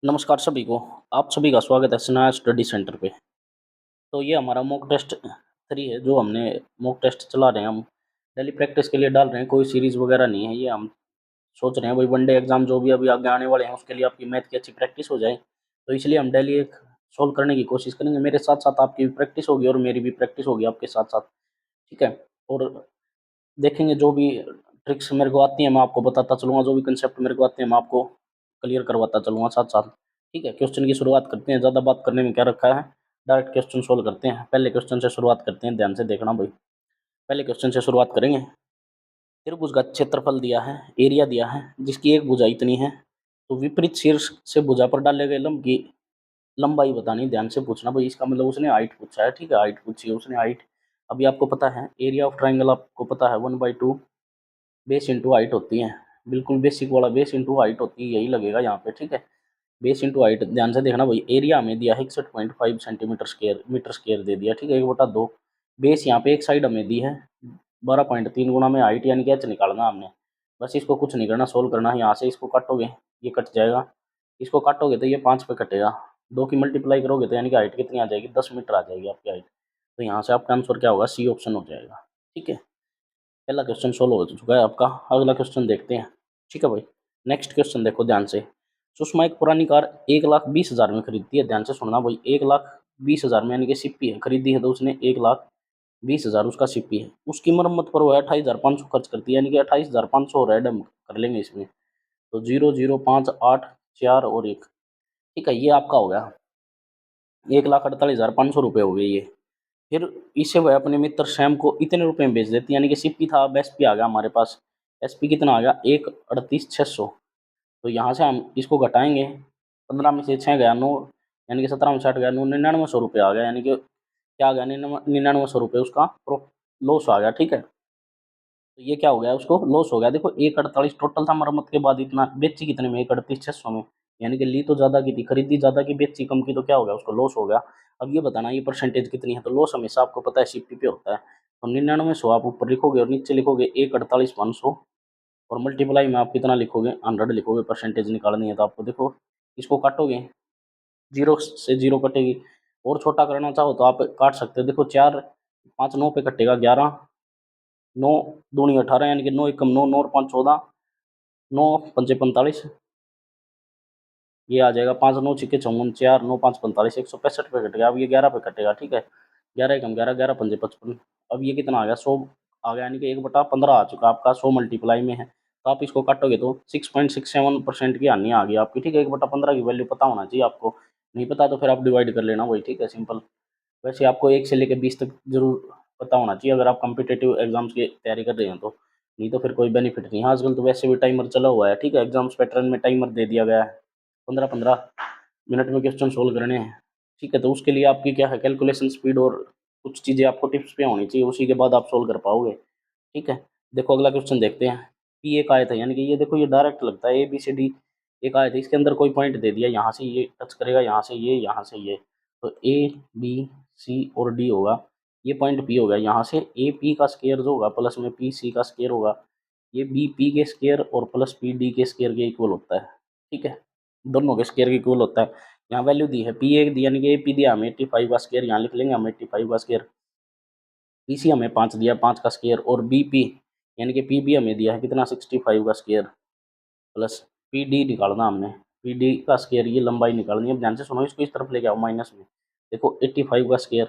नमस्कार सभी को। आप सभी का स्वागत है स्नाया स्टडी सेंटर पे। तो ये हमारा मॉक टेस्ट 3 है जो हमने मॉक टेस्ट चला रहे हैं हम। डेली प्रैक्टिस के लिए डाल रहे हैं, कोई सीरीज़ वगैरह नहीं है। ये हम सोच रहे हैं भाई वनडे एग्ज़ाम जो भी अभी आगे आने वाले हैं उसके लिए आपकी मैथ की अच्छी प्रैक्टिस हो जाए। तो इसलिए हम डेली एक सॉल्व करने की कोशिश करेंगे। मेरे साथ-साथ आपकी भी प्रैक्टिस होगी और मेरी भी प्रैक्टिस होगी आपके साथ-साथ, ठीक है? और देखेंगे जो भी ट्रिक्स मेरे को आती हैं मैं आपको बताता चलूँगा, जो भी कंसेप्ट मेरे को आते हैं मैं आपको क्लियर करवाता चलूँगा साथ-साथ, ठीक है? क्वेश्चन की शुरुआत करते हैं, ज़्यादा बात करने में क्या रखा है, डायरेक्ट क्वेश्चन सॉल्व करते हैं। पहले क्वेश्चन से शुरुआत करते हैं, ध्यान से देखना भाई। पहले क्वेश्चन से शुरुआत करेंगे। त्रिभुज का क्षेत्रफल दिया है, एरिया दिया है, जिसकी एक भुजा इतनी है, तो विपरीत शीर्ष से भुजा पर डाले गए लंब की लंबाई बतानी। ध्यान से पूछना भाई, इसका मतलब उसने हाइट पूछा है, ठीक है? हाइट पूछी है उसने, हाइट। अभी आपको पता है एरिया ऑफ ट्रायंगल आपको पता है 1/2 बेस इंटू हाइट होती है। बिल्कुल बेसिक वाला बेस इंटू हाइट होती है, यही लगेगा यहाँ पे, ठीक है? Base into height. ध्यान से देखना भाई, एरिया हमें दिया है 61.5 सेंटीमीटर स्क्वायर मीटर स्क्वायर दे दिया, ठीक है? 1/2। बेस यहाँ पे एक साइड हमें दी है 12.3 गुना में हाइट, यानी कि एच निकालना हमने। बस इसको कुछ नहीं करना, सोल्व करना है। यहाँ से इसको काटोगे ये कट जाएगा, इसको काटोगे तो ये 5 पे कटेगा, 2 की मल्टीप्लाई करोगे तो यानी कि हाइट कितनी आ जाएगी, 10 मीटर आ जाएगी आपकी हाइट। तो यहाँ से आपका आंसर क्या होगा, सी ऑप्शन हो जाएगा, ठीक है? पहला क्वेश्चन सोल्व हो चुका है आपका। अगला क्वेश्चन देखते हैं, ठीक है भाई? नेक्स्ट क्वेश्चन देखो ध्यान से। सुषमा एक पुरानी कार 1,20,000 में खरीदती है। ध्यान से सुनना भाई, 1,20,000 में, यानी कि सिप्पी है, खरीदी है तो उसने 1,20,000 उसका सिप्पी है। उसकी मरम्मत पर वह 28,500 खर्च करती है, यानी कि 28,500 रेड हम कर लेंगे इसमें। तो 0 0 5 8 4 और 1, ठीक है? ये आपका हो गया 1,48,500 रुपये हो गए ये। फिर इसे वह अपने मित्र सैम को इतने रुपए में बेच देती है, यानी कि सिप्पी था, अब एसपी आ गया हमारे पास। एसपी कितना आ गया, 1,38,600। तो यहाँ से हम इसको घटाएंगे, 15 में से 6 गया 9, यानी कि 17 में 60 गया 9, 9900 रुपये आ गया, यानी कि क्या आ गया, 9900 रुपये उसका लॉस आ गया, ठीक है? तो ये क्या हो गया, उसको लॉस हो गया। देखो 1,48 टोटल था मरम्मत के बाद, इतना बेची कितने में, 1,38,600 में, यानी कि ली तो ज़्यादा की थी, खरीदी ज़्यादा की, बेची कम की, तो क्या हो गया, उसको लॉस हो गया। अब ये बताना ये परसेंटेज कितनी है, तो लॉस हमेशा आपको पता है सीपी पे होता है। तो 9900 आप ऊपर लिखोगे और नीचे लिखोगे 1,48,500, और मल्टीप्लाई में आप कितना लिखोगे, 100 लिखोगे। परसेंटेज निकालनी है तो आपको देखो इसको काटोगे, जीरो से जीरो कटेगी। और छोटा करना चाहो तो आप काट सकते हो। देखो 4 5 9 पे कटेगा 11, 9 दूनी 18, यानी कि 9 एकम 9, 9 और 5 14, 9 पंचे 45, ये आ जाएगा 5 9 छिक्के 54, 4 9 5 45, 165 पे कट गया। अब ये 11 पे कटेगा, ठीक है? 11 एकम 11, 11 पंजे 55। अब ये कितना आ गया, 100 आ गया, यानी कि 1/15 आ चुका आपका, 100 मल्टीप्लाई में है। तो आप इसको काटोगे तो 6.67% की हानि आ गई आपकी, ठीक है? 1/15 की वैल्यू पता होना चाहिए आपको। नहीं पता तो फिर आप डिवाइड कर लेना वही, ठीक है? सिंपल। वैसे आपको 1 से लेके 20 तक ज़रूर पता होना चाहिए अगर आप कॉम्पिटिटिव एग्ज़ाम्स की तैयारी कर रहे हैं तो, नहीं तो फिर कोई बेनिफिट नहीं है। आजकल तो वैसे भी टाइमर चला हुआ है, ठीक है? एग्ज़ाम्स पैटर्न में टाइमर दे दिया गया है, 15-15 मिनट में क्वेश्चन सोल्व करने हैं, ठीक है? तो उसके लिए आपकी क्या है, कैलकुलेशन स्पीड और कुछ चीज़ें आपको टिप्स पे होनी चाहिए, उसी के बाद आप सोल्व कर पाओगे, ठीक है? देखो अगला क्वेश्चन देखते हैं। पी एक आयत है, यानी कि ये देखो ये डायरेक्ट लगता है, ABCD एक आयत है, इसके अंदर कोई पॉइंट दे दिया, यहाँ से ये टच करेगा, यहाँ से ये, यहाँ से ये, तो A B C और D होगा। ये पॉइंट P हो गया, यहाँ से AP का स्क्वायर जो होगा प्लस में PC का स्क्वायर होगा, ये BP के स्क्वायर और प्लस PD के स्क्वायर के इक्वल होता है, ठीक है? दोनों के स्क्वायर के इक्वल होता है। यहाँ वैल्यू दी है, P1 दी, यानी कि AP दिया हमें 85 का स्क्वायर, यहाँ लिख लेंगे हम 85 का स्क्वायर। PC हमें 5 दिया, 5 का स्क्वायर, और BP यानी कि PB हमें दिया है कितना, 65 का स्क्वायर, प्लस PD निकालना हमने, PD का स्क्वायर, ये लंबाई निकालनी है। अब ध्यान से सुनो, इसको इस तरफ लेके आओ माइनस में। देखो 85 का स्क्वायर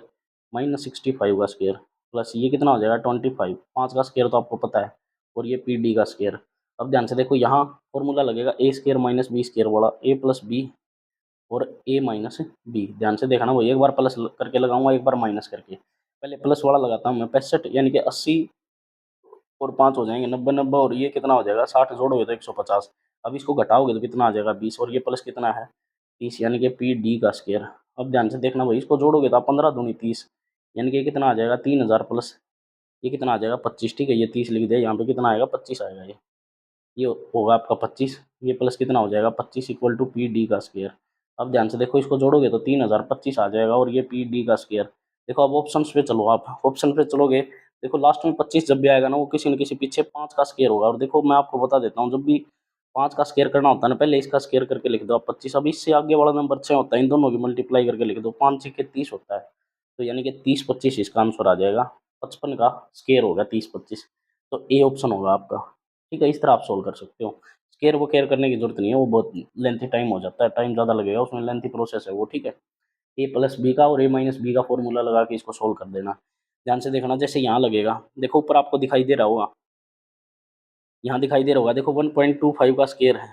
माइनस 65 का स्क्वायर, प्लस ये कितना हो जाएगा 25, 5 का स्क्वायर तो आपको पता है, और ये PD का स्क्वायर। अब ध्यान से देखो, यहाँ फॉर्मूला लगेगा A square minus B square वाला, A प्लस B और A माइनस B। ध्यान से देखना, वो एक बार प्लस करके लगाऊंगा, एक बार माइनस करके। पहले प्लस वाला लगाता हूँ मैं, 65 यानी कि 80 और 5 हो जाएंगे 90, 90 और ये कितना हो जाएगा 60, जोड़ोगे तो 150। अब इसको घटाओगे तो कितना आ जाएगा 20, और ये प्लस कितना है 30, यानी कि PD का स्क्वायर। अब ध्यान से देखना भाई, इसको जोड़ोगे तो आप 15 दूनी 30, यानी कि कितना आ जाएगा 3000 प्लस ये कितना आ जाएगा 25, ठीक है? ये 30 लिख दिया, यहाँ पे कितना आएगा 25 आएगा, ये होगा आपका 25, ये प्लस कितना हो जाएगा 25 इक्वल टू PD का स्क्वायर। अब ध्यान से देखो, इसको जोड़ोगे तो 3025 आ जाएगा, और ये PD का स्क्वायर। देखो अब ऑप्शन पे चलो, आप ऑप्शन पे चलोगे, देखो लास्ट में 25 जब भी आएगा ना, वो किसी न किसी पीछे 5 का स्क्वायर होगा। और देखो मैं आपको बता देता हूँ, जब भी 5 का स्क्वायर करना होता है ना, पहले इसका स्क्वायर करके लिख दो आप 25। अब इससे आगे वाला नंबर 6 होता है, इन दोनों की मल्टीप्लाई करके लिख दो, 5 6 30 होता है। तो यानी कि 30 25 इसका आंसर आ जाएगा। 55 का स्क्वायर होगा 30 25। तो ए ऑप्शन होगा आपका। ठीक है, इस तरह आप सोल्व कर सकते हो। स्क्वायर वो केयर करने की जरूरत नहीं है, वो बहुत लेंथी टाइम हो जाता है, टाइम ज़्यादा लगेगा उसमें, लेंथी प्रोसेस है वो। ठीक है, ए प्लस बी का और ए माइनस बी का फॉर्मूला लगा के इसको सोल्व कर देना। ध्यान से देखना, जैसे यहाँ लगेगा, देखो ऊपर आपको दिखाई दे रहा होगा, यहाँ दिखाई दे रहा होगा, देखो 1.25 का स्क्वायर है,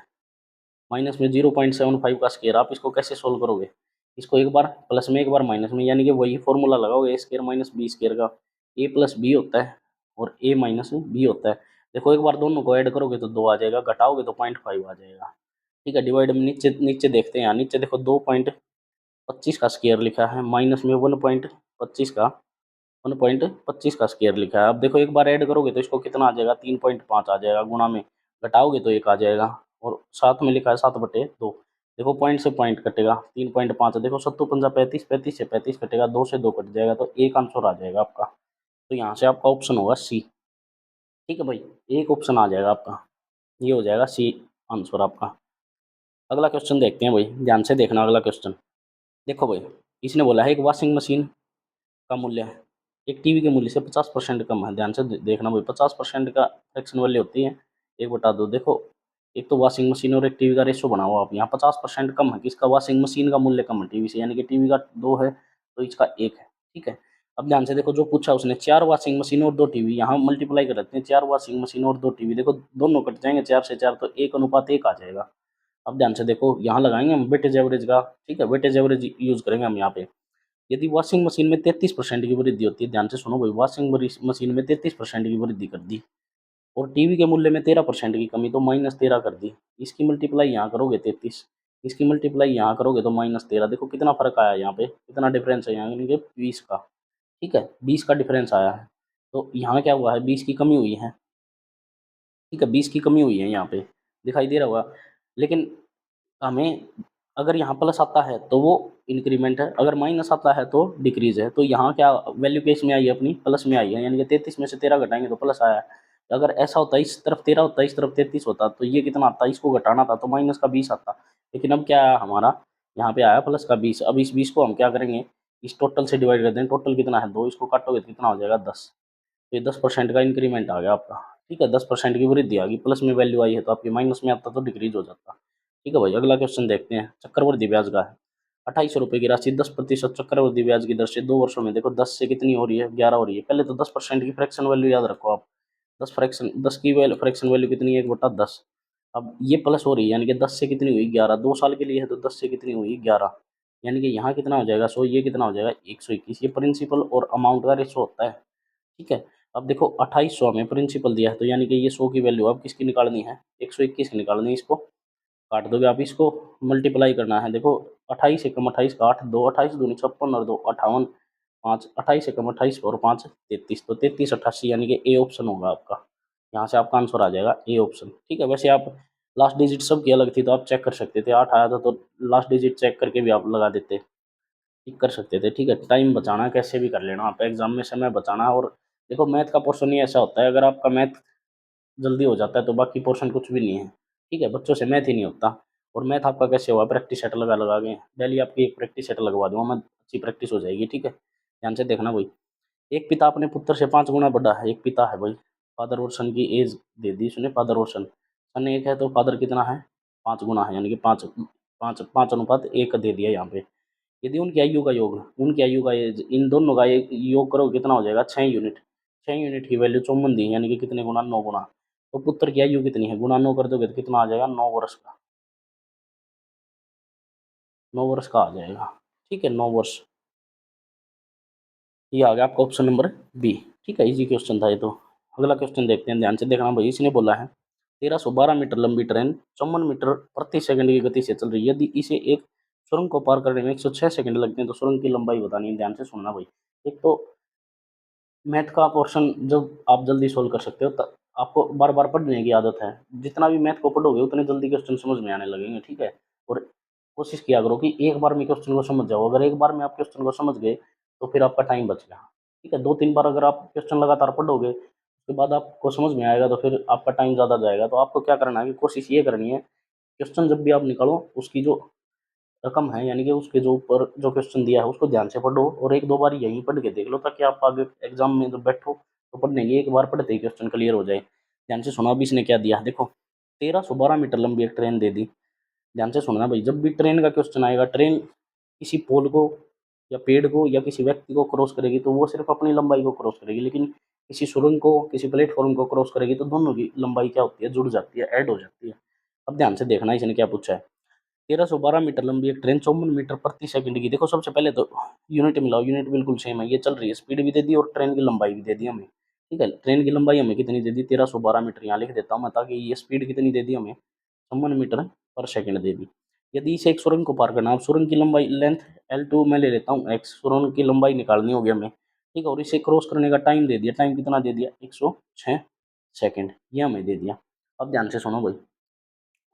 माइनस में 0.75 का स्क्वायर। आप इसको कैसे सोल्व करोगे? इसको एक बार प्लस में एक बार माइनस में, यानी कि वही फॉर्मूला लगाओगे, ए स्क्वायर माइनस बी स्क्वायर का। ए प्लस बी होता है और ए माइनस बी होता है। देखो एक बार दोनों को ऐड करोगे तो 2 आ जाएगा, घटाओगे तो 0.5 आ जाएगा। ठीक है, डिवाइड में नीचे नीचे देखते हैं, यहाँ नीचे देखो 2.25 का स्क्वायर लिखा है, माइनस में 1.25 का 1.25 का स्क्वायर लिखा है। अब देखो एक बार ऐड करोगे तो इसको कितना आ जाएगा, 3.5 आ जाएगा, गुणा में घटाओगे तो 1 आ जाएगा, और साथ में लिखा है 7/2। देखो पॉइंट से पॉइंट कटेगा, 3.5, देखो 7 पंजा 35, 35 से 35 कटेगा, 2 से 2 कट जाएगा, तो एक आंसर आ जाएगा आपका। तो यहाँ से आपका ऑप्शन होगा सी। ठीक है भाई, एक ऑप्शन आ जाएगा आपका, ये हो जाएगा सी आंसर आपका। अगला क्वेश्चन देखते हैं भाई, ध्यान से देखना अगला क्वेश्चन। देखो भाई, इसने बोला है एक वॉशिंग मशीन का मूल्य है, एक टीवी के मूल्य से 50% कम है। ध्यान से देखना भाई, 50% का फ्रैक्शन वैल्यू होती है 1/2। देखो एक तो वॉशिंग मशीन और एक टीवी का रेशो बनाओ आप, यहाँ 50% कम है किसका, वॉशिंग मशीन का मूल्य कम है टीवी से, यानी कि टीवी का 2 है तो इसका 1 है। ठीक है, अब ध्यान से देखो, जो पूछा उसने 4 वॉशिंग मशीन और 2 टीवी, यहाँ मल्टीप्लाई कर देते हैं, 4 वॉशिंग मशीन और 2 टीवी, देखो दोनों कट जाएंगे 4 से 4, तो 1:1 आ जाएगा। अब ध्यान से देखो, यहाँ लगाएंगे हम वेटेज एवरेज का। ठीक है, वेटेज एवरेज यूज करेंगे हम यहाँ पे। यदि वॉशिंग मशीन में 33% की वृद्धि होती है, ध्यान से सुनो भाई, वॉशिंग मशीन में 33% की वृद्धि कर दी, और टीवी के मूल्य में 13% की कमी, तो -13 कर दी। इसकी मल्टीप्लाई यहाँ करोगे 33, इसकी मल्टीप्लाई यहाँ करोगे तो -13। देखो कितना फर्क आया यहाँ पे, कितना डिफरेंस है यहाँ, यानी कि 20 का। ठीक है, 20 का डिफरेंस आया है, तो यहाँ क्या हुआ है, 20 की कमी हुई है। ठीक है, 20 की कमी हुई है यहाँ पे, दिखाई दे रहा होगा। लेकिन हमें अगर यहाँ प्लस आता है तो वो इंक्रीमेंट है, अगर माइनस आता है तो डिक्रीज है। तो यहाँ क्या वैल्यू केस में आई है, अपनी प्लस में आई है, यानी कि 33 में से 13 घटाएंगे तो प्लस आया है। अगर ऐसा होता, इस तरफ 13 होता, इस तरफ 33 होता, तो ये कितना आता, इसको घटाना था तो माइनस का 20 आता। लेकिन अब क्या आया हमारा, यहाँ पे आया प्लस का 20। अब इस 20 को हम क्या करेंगे, इस टोटल से डिवाइड कर दें, टोटल कितना है 2, इसको काटोगे तो कितना हो जाएगा 10। तो ये 10% का इंक्रीमेंट आ गया आपका। ठीक है, 10% की वृद्धि आ गई, प्लस में वैल्यू आई है तो आपकी माइनस में आता तो डिक्रीज हो जाता। ठीक है भाई, अगला क्वेश्चन देखते हैं, चक्रवृद्धि ब्याज का है। 2800 रुपये की राशि 10% चक्रवृद्धि ब्याज की दर से 2 वर्षों में, देखो 10 से कितनी हो रही है, 11 हो रही है। पहले तो 10% की फ्रैक्शन वैल्यू याद रखो आप। 10 की वैल्यू, फ्रैक्शन वैल्यू कितनी है, 1/10। अब ये प्लस हो रही है, यानी कि 10 से कितनी हुई 11, 2 साल के लिए है तो 10 से कितनी हुई 11, यानी कि यहाँ कितना हो जाएगा 100, ये कितना हो जाएगा 121। ये प्रिंसिपल और अमाउंट का रेशो होता है। ठीक है, अब देखो 2800 में प्रिंसिपल दिया है, तो यानी कि ये 100 की वैल्यू अब किसकी निकालनी है, 121 की निकालनी है। इसको काट दोगे आप, इसको मल्टीप्लाई करना है। देखो 28 एकम 28 का 8, 2 28 दूनी 56 और 2 58, 5 28 एकम 28 और 5 33, तो 3388, यानी कि ए ऑप्शन होगा आपका। यहाँ से आपका आंसर आ जाएगा ए ऑप्शन। ठीक है, वैसे आप लास्ट डिजिट सबकी अलग थी तो आप चेक कर सकते थे, 8 आया था तो लास्ट डिजिट चेक करके भी आप लगा देते, ठीक कर सकते थे। ठीक है, टाइम बचाना है, कैसे भी कर लेना आप, एग्जाम में समय बचाना है। और देखो मैथ का पोर्शन ही ऐसा होता है, अगर आपका मैथ जल्दी हो जाता है तो बाकी पोर्शन कुछ भी नहीं है। ठीक है, बच्चों से मैथ ही नहीं होता। और मैथ आपका कैसे हुआ, प्रैक्टिस सेट लगा लगा के, डेली आपकी एक प्रैक्टिस सेट लगवा दूंगा मैं, अच्छी प्रैक्टिस हो जाएगी। ठीक है, ध्यान से देखना भाई, एक पिता अपने पुत्र से 5 गुना बड़ा है, एक पिता है भाई, फादर और सन की एज दे दी इसने, फादर और सन एक है तो फादर कितना है 5 गुना है, यानी कि 5 5 5:1 दे दिया यहाँ पे। यदि उनकी आयु का एज, इन दोनों का योग करो कितना हो जाएगा 6 यूनिट। 6 यूनिट की वैल्यू 54 दी है, यानी कि कितने गुना 9 गुना। तो पुत्र की आयु कितनी है, गुना 9 कर दोगे तो कितना आ जाएगा 9 वर्ष का, 9 वर्ष का आ जाएगा। ठीक है, 9 वर्ष। ये आ गया आपका ऑप्शन नंबर बी। ठीक है, इजी क्वेश्चन था ये तो। अगला क्वेश्चन देखते हैं, ध्यान से देखना भाई, इसने बोला है 1312 मीटर लंबी ट्रेन 54 मीटर प्रति सेकंड की गति से चल रही है, यदि इसे एक सुरंग को पार करने में 106 सेकंड लगते हैं तो सुरंग की लंबाई बतानी है। ध्यान से सुनना भाई, एक तो मैथ का पोर्शन जब आप जल्दी सोल्व कर सकते हो, तब आपको बार बार पढ़ने की आदत है, जितना भी मैथ को पढ़ोगे उतने जल्दी क्वेश्चन समझ में आने लगेंगे। ठीक है, और कोशिश किया करो कि एक बार में क्वेश्चन को समझ जाओ, अगर एक बार में आप क्वेश्चन को समझ गए तो फिर आपका टाइम बच गया। ठीक है, 2-3 बार अगर आप क्वेश्चन लगातार पढ़ोगे, उसके बाद आपको समझ में आएगा तो फिर आपका टाइम ज़्यादा जाएगा। तो आपको क्या करना है कि कोशिश ये करनी है, क्वेश्चन जब भी आप निकालो उसकी जो रकम है यानी कि उसके जो ऊपर जो क्वेश्चन दिया है उसको ध्यान से पढ़ो और एक दो बार यहीं पढ़ के देख लो, ताकि आप आगे एग्जाम में जब बैठो तो पढ़ने की एक बार पढ़ते ही क्वेश्चन क्लियर हो जाए। ध्यान से सुना, अभी इसने क्या दिया है देखो, 1312 मीटर लंबी एक ट्रेन दे दी। ध्यान से सुनना भाई, जब भी ट्रेन का क्वेश्चन आएगा, ट्रेन किसी पोल को या पेड़ को या किसी व्यक्ति को क्रॉस करेगी तो वो सिर्फ अपनी लंबाई को क्रॉस करेगी, लेकिन किसी सुरंग को किसी प्लेटफॉर्म को क्रॉस करेगी तो दोनों की लंबाई क्या होती है, जुड़ जाती है, ऐड हो जाती है। अब ध्यान से देखना इसने क्या पूछा है। 1312 मीटर लंबी एक ट्रेन 54 मीटर प्रति सेकंड की, देखो सबसे पहले तो यूनिट मिलाओ, यूनिट बिल्कुल सेम है, ये चल रही है, स्पीड भी दे दी और ट्रेन की लंबाई भी दे दी हमें। ठीक है, ट्रेन की लंबाई हमें कितनी दे दी, 1312 मीटर, यहाँ लिख देता हूँ मैं, ताकि ये स्पीड कितनी दे दी हमें, 54 मीटर पर सेकंड दे दी। यदि इसे एक सुरंग को पार करना, अब सुरंग की लंबाई लेंथ L2 मैं ले लेता हूँ x, सुरंग की लंबाई निकालनी होगी हमें। ठीक है, और इसे क्रॉस करने का टाइम दे दिया, टाइम कितना दे दिया, 106 सेकंड, ये हमें दे दिया। अब ध्यान से सुनो भाई,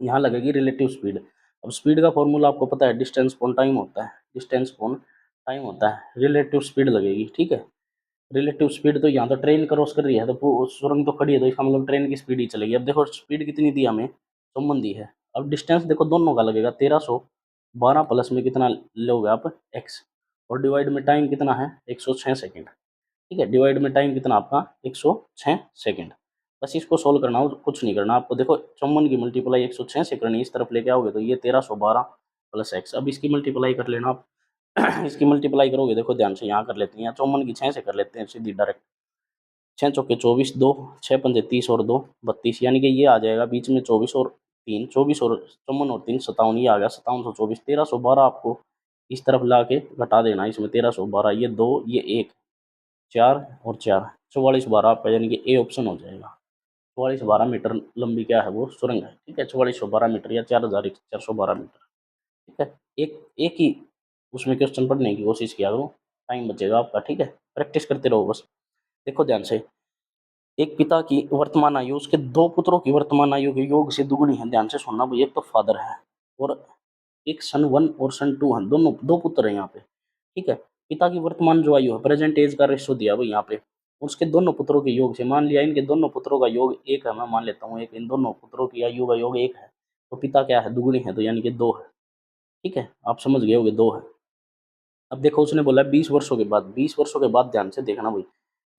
यहाँ लगेगी रिलेटिव स्पीड। अब स्पीड का फॉर्मूला आपको पता है, डिस्टेंस अपॉन टाइम होता है, डिस्टेंस अपॉन टाइम होता है, रिलेटिव स्पीड लगेगी। ठीक है, रिलेटिव स्पीड तो यहाँ तो ट्रेन क्रॉस कर रही है तो सुरंग तो खड़ी है, तो इसका मतलब ट्रेन की स्पीड ही चलेगी। अब देखो स्पीड कितनी दी हमें, 54 दी है। अब डिस्टेंस देखो दोनों का लगेगा, 1312 प्लस में कितना लोगे आप, x, और डिवाइड में टाइम कितना है, 106 सेकेंड। ठीक है, डिवाइड में टाइम कितना आपका, 106 सेकेंड। बस इसको सोल्व करना हो, कुछ नहीं करना आपको। देखो 54 की मल्टीप्लाई 106 से करनी, इस तरफ लेके आओगे तो ये 1312 प्लस एक्स। अब इसकी मल्टीप्लाई कर लेना आप इसकी मल्टीप्लाई करोगे, देखो ध्यान से यहाँ कर लेते हैं, 54 की 6 से कर लेते हैं सीधी डायरेक्ट, 6 चौके 24, 2 6 पंजे 30 और 2 32, यानी कि ये आ जाएगा बीच में 24 और 3, 24 और 54 और 3 57, ये आ गया 5724। 1312 आपको इस तरफ ला के घटा देना, इसमें 1312, ये 2 ये 1, 4 और 4, 4412 आपका, यानी कि ए ऑप्शन हो जाएगा। 4412 मीटर लंबी क्या है, वो सुरंग है। ठीक है, 4412 मीटर या 4412 मीटर। ठीक है, एक एक ही उसमें क्वेश्चन पढ़ने की कोशिश किया करो, टाइम बचेगा आपका। ठीक है, प्रैक्टिस करते रहो बस। देखो ध्यान से, एक पिता की वर्तमान आयु उसके दो पुत्रों की वर्तमान आयु के योग से दुगुनी है। ध्यान से सुनना भाई, एक तो फादर है और एक सन 1 और सन 2 है, दोनों दो पुत्र हैं यहाँ पे। ठीक है, पिता की वर्तमान जो आयु है, प्रेजेंट एज का रेशो दिया भाई यहाँ पे, उसके दोनों पुत्रों के योग से, मान लिया इनके दोनों पुत्रों का योग एक है, मैं मान लेता हूँ एक, इन दोनों पुत्रों की आयु का योग एक है, तो पिता क्या है, दुगुनी है, तो यानी कि 2 है। ठीक है, आप समझ गए होगे, 2 है। अब देखो उसने बोला 20 वर्षों के बाद, 20 वर्षों के बाद ध्यान से देखना भाई,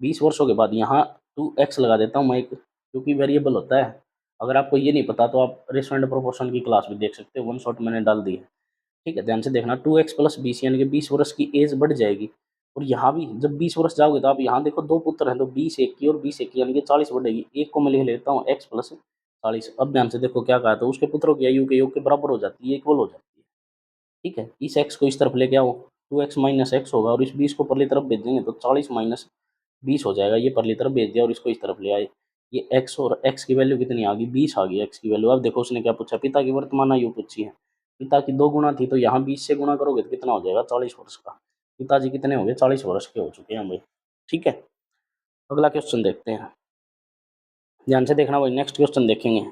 20 वर्षों के बाद यहाँ 2x लगा देता हूँ मैं एक, क्योंकि वेरिएबल होता है। अगर आपको ये नहीं पता तो आप रेशो एंड प्रोपोर्शन की क्लास भी देख सकते हो, वन शॉट मैंने डाल दी है। ठीक है, ध्यान से देखना, 2x + 20 यानी कि 20 वर्ष की एज बढ़ जाएगी। और यहाँ भी जब 20 वर्ष जाओगे तो आप यहाँ देखो दो पुत्र हैं, तो 20 एक की और 20 एक की, यानी कि 40 बढ़ेगी। एक को मैं लिख लेता हूँ x + 40। अब ध्यान से देखो क्या कहा, तो उसके पुत्रों की आयु के योग के बराबर हो जाती है, इक्वल हो जाती है। ठीक है, इस x को इस तरफ लेके आओ, 2x - x होगा, और इस 20 को परली तरफ भेज देंगे तो 40 - 20 हो जाएगा, ये परली तरफ भेज दिया और इसको इस तरफ ले आए, ये x, और x की वैल्यू कितनी आ गई, 20 आ गई x की वैल्यू। अब देखो उसने क्या पूछा, पिता की वर्तमान आयु पूछी है, पिता की 2 गुना थी, तो यहाँ 20 से गुणा करोगे तो कितना हो जाएगा, 40 वर्ष का। पिताजी कितने हो गए, 40 वर्ष के हो चुके हैं भाई। ठीक है, अगला क्वेश्चन देखते हैं, ध्यान से देखना भाई, नेक्स्ट क्वेश्चन देखेंगे।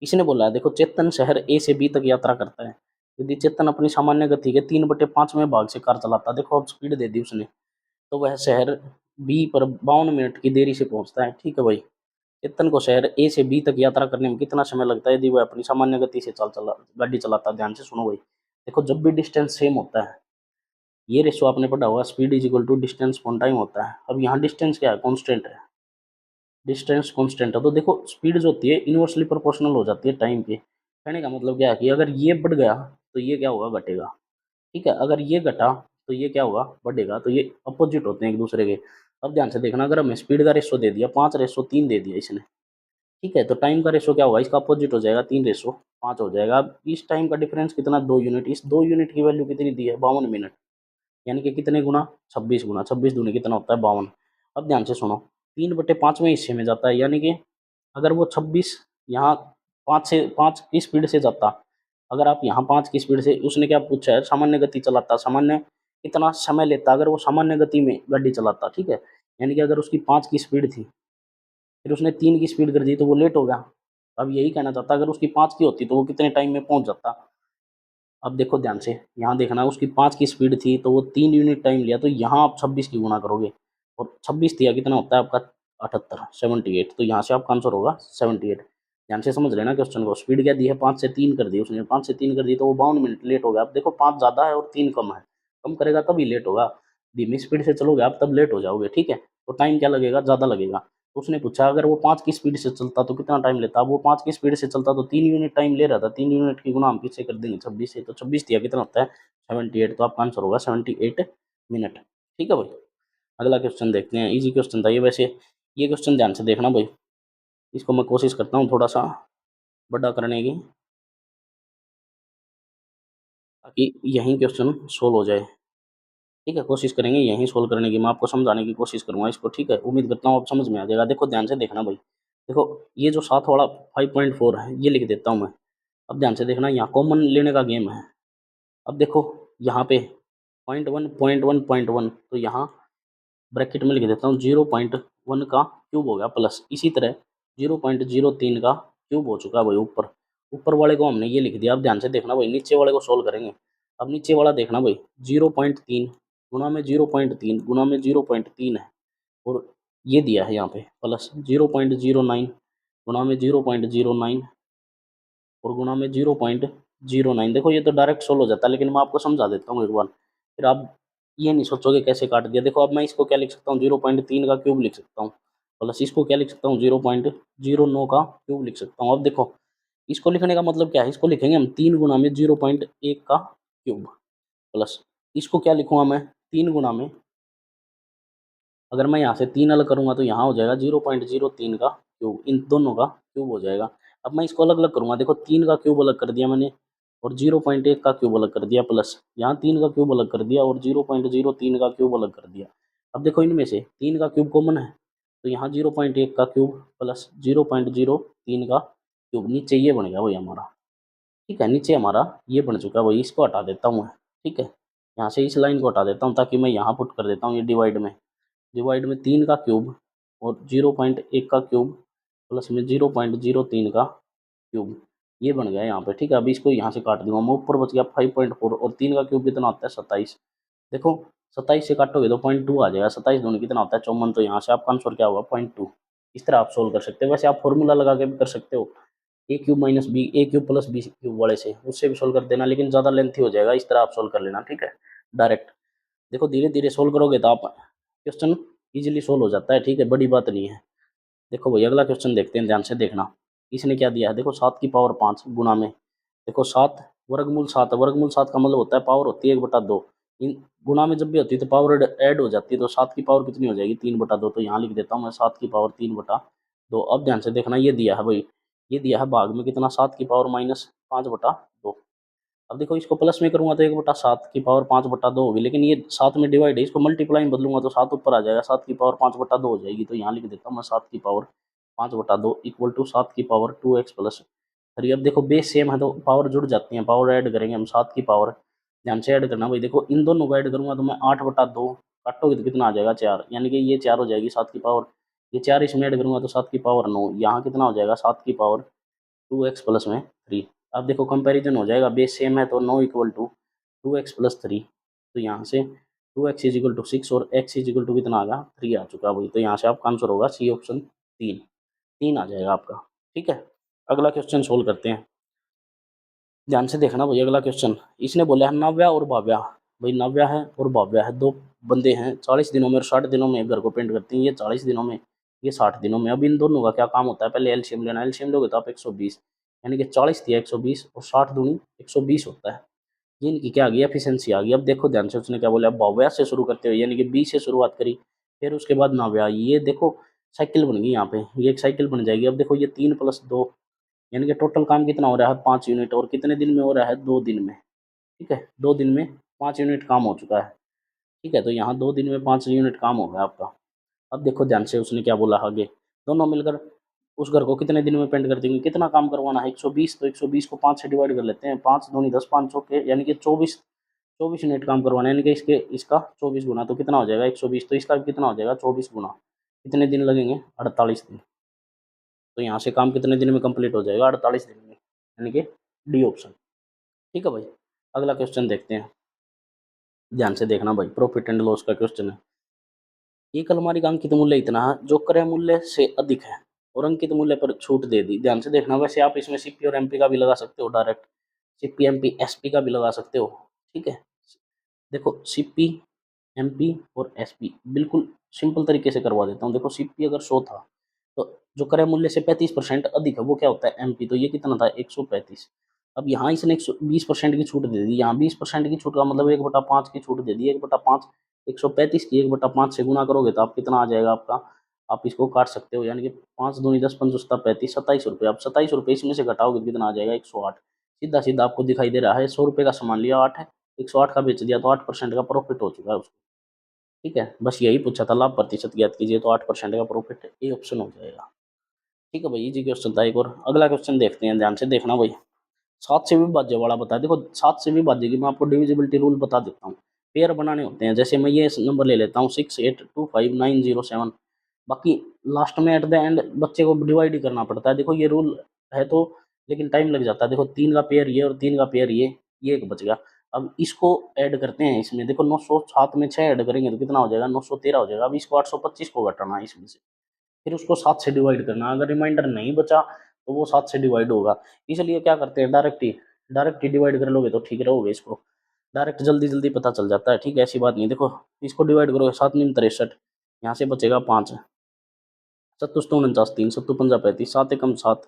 इसने बोला है देखो, चेतन शहर ए से बी तक यात्रा करता है, यदि चेतन अपनी सामान्य गति के 3/5वें भाग से कार चलाता है, देखो अब स्पीड दे दी उसने, तो वह शहर बी पर 52 मिनट की देरी से पहुंचता है। ठीक है भाई, चेतन को शहर ए से बी तक यात्रा करने में कितना समय लगता है यदि वह अपनी सामान्य गति से गाड़ी चलाता है। ध्यान से सुनो भाई, देखो जब भी डिस्टेंस सेम होता है, ये रेशो आपने पढ़ा हुआ, speed is equal to distance upon time होता है। अब यहाँ डिस्टेंस क्या है, कांस्टेंट है, डिस्टेंस कांस्टेंट है, तो देखो स्पीड जो होती है इनवर्सली प्रोपोर्शनल हो जाती है टाइम के। कहने का मतलब क्या है कि अगर ये बढ़ गया तो ये क्या होगा, घटेगा। ठीक है, अगर ये घटा तो ये क्या होगा, बढ़ेगा। तो ये अपोजिट होते हैं एक दूसरे के। अब ध्यान से देखना, अगर हमें स्पीड का रेशो दे दिया 5:3 दे दिया इसने, ठीक है, तो टाइम का रेशो क्या होगा, इसका अपोजिट हो जाएगा, 3:5 हो जाएगा। अब इस टाइम का डिफरेंस कितना, 2 यूनिट, इस 2 यूनिट की वैल्यू कितनी दी है, 52 मिनट, यानी कि कितने गुना, 26 गुना, 26 दूनी कितना होता है, 52। अब ध्यान से सुनो, 3/5वें हिस्से में जाता है, यानी कि अगर वो 26 यहाँ 5 की स्पीड से जाता, अगर आप यहाँ 5 की स्पीड से, उसने क्या पूछा है, सामान्य गति चलाता, सामान्य कितना समय लेता अगर वो सामान्य गति में गाड़ी चलाता। ठीक है, यानी कि अगर उसकी 5 की स्पीड थी, फिर उसने 3 की स्पीड कर दी तो वो लेट हो गया। अब यही कहना चाहता, अगर उसकी 5 की होती तो वो कितने टाइम में पहुंच जाता। अब देखो ध्यान से, यहाँ देखना, उसकी 5 की स्पीड थी तो वो 3 यूनिट टाइम लिया, तो यहाँ आप 26 की गुणा करोगे, और 26 दिया कितना होता है आपका, 78, 78। तो यहाँ से आपका आंसर होगा 78। ध्यान से समझ लेना क्वेश्चन को। स्पीड क्या दी है, 5 से 3 कर दी उसने, 5 से 3 कर दी तो वो 52 मिनट लेट हो गया। अब देखो 5 ज़्यादा है और 3 कम है, कम करेगा तभी लेट होगा। धीमी स्पीड से चलोगे आप तब लेट हो जाओगे, ठीक है। तो टाइम क्या लगेगा, ज़्यादा लगेगा। तो उसने पूछा अगर वो 5 की स्पीड से चलता तो कितना टाइम लेता। अब वो 5 की स्पीड से चलता तो 3 यूनिट टाइम ले रहा था, 3 यूनिट की गुना हम किससे कर देंगे, 26 से। तो 26 दिया कितना होता है, 78। तो आपका आंसर होगा 78 मिनट, ठीक है भाई। अगला क्वेश्चन देखते हैं, इजी क्वेश्चन था ये वैसे। ये क्वेश्चन ध्यान से देखना भाई, इसको मैं कोशिश करता हूँ थोड़ा सा बड़ा करने की, ताकि यही क्वेश्चन सोल्व हो जाए, ठीक है। कोशिश करेंगे यहीं सोल्व करने की, मैं आपको समझाने की कोशिश करूंगा इसको, ठीक है। उम्मीद करता हूँ आप समझ में आ जाएगा। देखो ध्यान से देखना भाई, देखो ये जो 7 वाला 5.4 है ये लिख देता हूँ मैं। अब ध्यान से देखना, यहाँ कॉमन लेने का गेम है। अब देखो यहाँ पे 0.1 तो यहाँ ब्रैकेट में लिख देता हूँ 0.1 का क्यूब हो गया प्लस, इसी तरह 0.03 का क्यूब हो चुका है भाई ऊपर। ऊपर वाले को हमने ये लिख दिया। अब ध्यान से देखना भाई, नीचे वाले को सोल्व करेंगे। अब नीचे वाला देखना भाई, 0.3 गुना में 0.3 गुना में 0.3 है, और ये दिया है यहाँ पे प्लस 0.09 गुना में 0.09 और गुना में 0.09। देखो ये तो डायरेक्ट सोल्व हो जाता है, लेकिन मैं आपको समझा देता हूँ एक बार, फिर आप ये नहीं सोचोगे कैसे काट दिया। देखो अब मैं इसको क्या लिख सकता हूँ, 0.3 का क्यूब लिख सकता हूँ, प्लस इसको क्या लिख सकता हूँ, 0.09 का क्यूब लिख सकता हूँ। अब देखो इसको लिखने का मतलब क्या है, इसको लिखेंगे हम 3 गुना में 0.1 का क्यूब, प्लस इसको क्या लिखूंगा मैं, 3 गुना में, अगर मैं यहाँ से 3 अलग करूँगा तो यहाँ हो जाएगा 0.03 का क्यूब, इन दोनों का क्यूब हो जाएगा। अब मैं इसको अलग अलग करूँगा, देखो 3 का क्यूब अलग कर दिया मैंने और 0.1 का क्यूब अलग कर दिया, प्लस यहाँ 3 का क्यूब अलग कर दिया और 0.03 का क्यूब अलग कर दिया। अब देखो इनमें से 3 का क्यूब कॉमन है, तो यहाँ 0.1 का क्यूब प्लस 0.03 का क्यूब, नीचे ये बन गया वही हमारा, ठीक है। नीचे हमारा ये बन चुका है वही, इसको हटा देता हूँ मैं, ठीक है। यहाँ से इस लाइन को हटा देता हूँ ताकि मैं यहाँ पुट कर देता हूँ ये डिवाइड में 3 का क्यूब और 0.1 का क्यूब प्लस में 0.03 का क्यूब, ये बन गया यहाँ पे, ठीक है। अभी इसको यहाँ से काट दूंगा मैं, ऊपर बच गया 5.4 और 3 का क्यूब कितना होता है 27। देखो 27 से काटोगे तो 0.2 आ जाएगा, 27 दूनी कितना होता है 54। तो यहाँ से आपका आंसर क्या होगा 0.2। इस तरह आप सोल्व कर सकते हो। वैसे आप फॉर्मूला लगा के भी कर सकते हो, ए क्यूब माइनस बी, ए क्यूब प्लस बी क्यूब वाले से, उससे भी सोल्व कर देना, लेकिन ज़्यादा लेंथी हो जाएगा। इस तरह आप सोल्व कर लेना, ठीक है, डायरेक्ट। देखो धीरे धीरे सोल्व करोगे तो आप क्वेश्चन इजीली सोल्व हो जाता है, ठीक है, बड़ी बात नहीं है। देखो भाई अगला क्वेश्चन देखते हैं, ध्यान से देखना। इसने क्या दिया है, देखो 7 की पावर 5 गुना में, देखो 7 वर्गमूल 7, वर्गमूल 7 का मतलब होता है पावर होती है 1/2। इन गुना में जब भी होती है तो पावर ऐड हो जाती है, तो 7 की पावर कितनी हो जाएगी 3/2। तो यहाँ लिख देता हूँ मैं 7 की पावर 3/2। अब ध्यान से देखना, ये दिया है भाई, ये दिया है भाग में कितना, 7 की पावर माइनस 5/2। अब देखो इसको प्लस में करूंगा तो 1/7 की पावर 5/2 होगी, लेकिन ये 7 में डिवाइड है, इसको मल्टीप्लाई में बदलूंगा तो 7 ऊपर आ जाएगा, 7 की पावर 5/2 हो जाएगी। तो यहाँ लिख देता हूँ मैं 7 की पावर 5/2 इक्वल टू 7 की पावर 2x प्लस 3। अब देखो बेस सेम है तो पावर जुड़ जाती है, पावर ऐड करेंगे हम 7 की पावर, ध्यान से ऐड करना भाई। देखो इन दोनों को ऐड करूंगा तो मैं 8/2 काटोगे तो कितना आ जाएगा 4, यानी कि ये 4 हो जाएगी 7 की पावर, ये 4 इसमें ऐड करूंगा तो 7 की पावर 9, यहाँ कितना हो जाएगा 7 की पावर 2x प्लस में 3। अब देखो कंपैरिजन हो जाएगा, बेस सेम है तो 9 इक्वल टू 2x+3। तो यहाँ से 2x इज इक्वल टू 6 और x इज इक्वल टू कितना आ गया 3 आ चुका भाई। तो यहाँ से आपका आंसर होगा सी ऑप्शन 3, 3 आ जाएगा आपका, ठीक है। अगला क्वेश्चन सोल्व करते हैं, ध्यान से देखना भाई। अगला क्वेश्चन इसने बोला है नव्या और भाव्या, भाई नव्या है और भाव्या है, दो बंदे हैं, 40 दिनों में और 60 दिनों में एक घर को पेंट करते हैं। ये 40 दिनों में, ये 60 दिनों में। अब इन दोनों का क्या काम होता है, पहले एलसीएम लेना, एलसीएम लोगे तो आप 120, यानी कि 40 दिया 120 और 60 दूनी 120 होता है। ये इनकी क्या आ गई, एफिशिएंसी आ गई। अब देखो ध्यान से, उसने क्या बोला, भाव्या से शुरू करते हुए, यानी कि बी से शुरुआत करी, फिर उसके बाद नव्या। ये देखो साइकिल बन गई यहाँ पे, ये एक साइकिल बन जाएगी। अब देखो ये 3+2, यानी कि टोटल काम कितना हो रहा है 5 यूनिट, और कितने दिन में हो रहा है 2 दिन में, ठीक है। 2 दिन में 5 यूनिट काम हो चुका है, ठीक है। तो यहाँ 2 दिन में 5 यूनिट काम हो गया आपका। अब देखो ध्यान से, उसने क्या बोला आगे, दोनों मिलकर उस घर को कितने दिन में पेंट कर देंगे, कितना काम करवाना है 120। तो 120 को 5 से डिवाइड कर लेते हैं, 5 दूनी 10, 5 चौके, यानी कि 24, 24 यूनिट काम करवाना है, यानी कि इसका 24 गुना, तो कितना हो जाएगा 120। तो इसका कितना हो जाएगा 24 गुना, कितने दिन लगेंगे 48 दिन। तो यहाँ से काम कितने दिन में कंप्लीट हो जाएगा 48 दिन में, यानी कि डी ऑप्शन, ठीक है भाई। अगला क्वेश्चन देखते हैं, ध्यान से देखना भाई, प्रॉफिट एंड लॉस का क्वेश्चन है। एक अलमारी का अंकित मूल्य इतना है जो क्रय मूल्य से अधिक है और अंकित मूल्य पर छूट दे दी। ध्यान से देखना, वैसे आप इसमें सीपी और एमपी का भी लगा सकते हो डायरेक्ट, सीपी एमपी एसपी का भी लगा सकते हो। ठीक है, देखो सीपी एमपी और एसपी बिल्कुल सिंपल तरीके से करवा देता हूँ। देखो सीपी अगर 100 था तो जो क्रय मूल्य से 35% अधिक है वो क्या होता है, एमपी। तो ये कितना था, 135। अब यहाँ इसने 120% की छूट दे दी, यहाँ 20% की छूट का मतलब 1/5 की छूट दे दी। 1/5 135 की 1/5 से गुना करोगे तो आप कितना आ जाएगा आपका, आप इसको काट सकते हो, यानी कि 5 दूनी 10 पंच 35, 27 रुपये। आप 27 रुपये इसमें से घटाओगे तो कितना आ जाएगा, 108। सीधा सीधा आपको दिखाई दे रहा है, 100 रुपये का सामान लिया 8 है, 108 का बेच दिया तो 8% का प्रॉफिट हो चुका है उसको। ठीक है, बस यही पूछा था, लाभ प्रतिशत ज्ञात कीजिए, तो 8% का प्रॉफिट है, ये ऑप्शन हो जाएगा। ठीक है भाई, इजी क्वेश्चन था एक और। अगला क्वेश्चन देखते हैं, ध्यान से देखना भाई। 7 से विभाज्य वाला बता है। देखो 7 से विभाज्य की मैं आपको डिविजिबिलिटी रूल बता देता हूँ। पेयर बनाने होते हैं, जैसे मैं ये नंबर ले लेता हूँ 682597। बाकी लास्ट में एट द एंड बच्चे को डिवाइड ही करना पड़ता है। देखो ये रूल है तो, लेकिन टाइम लग जाता है। देखो 3 का पेयर ये और 3 का पेयर ये एक बच गया। अब इसको ऐड करते हैं इसमें, देखो 907 में 6 ऐड करेंगे तो कितना हो जाएगा, 913 हो जाएगा। अब इसको 825 को घटाना है इसमें से, फिर उसको 7 से डिवाइड करना। अगर रिमाइंडर नहीं बचा तो वो 7 से डिवाइड होगा। इसलिए क्या करते हैं, डायरेक्ट ही डिवाइड कर लोगे तो ठीक रहोगे। इसको डायरेक्ट जल्दी जल्दी पता चल जाता है। ठीक है, ऐसी बात नहीं। देखो इसको डिवाइड करोगे, 7 नीम 63, यहाँ से बचेगा 5, सत्तुष्ट 49, 3 सत्तू पंजा 35, 7 एकम 7,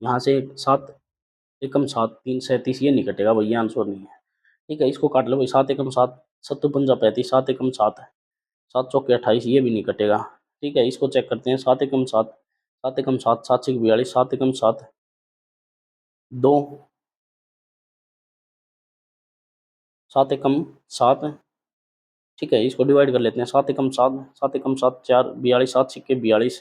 यहाँ से 7 एकम 7, 3 37, ये नहीं कटेगा भैया, आंसर नहीं है। ठीक है, इसको काट लो भाई, 7 एकम 7, सत्तू पंजा 35, 7 एकम 7, 7 चौके 28, ये भी नहीं कटेगा। ठीक है, इसको चेक करते हैं, 7 एकम 7, 7 एकम 7, 7 छक 42, 7 एकम 7 2, 7 एकम 7। ठीक है, इसको डिवाइड कर लेते हैं, 7 एकम 7, 7 एकम 7 4 42, 7 छिक्के 42।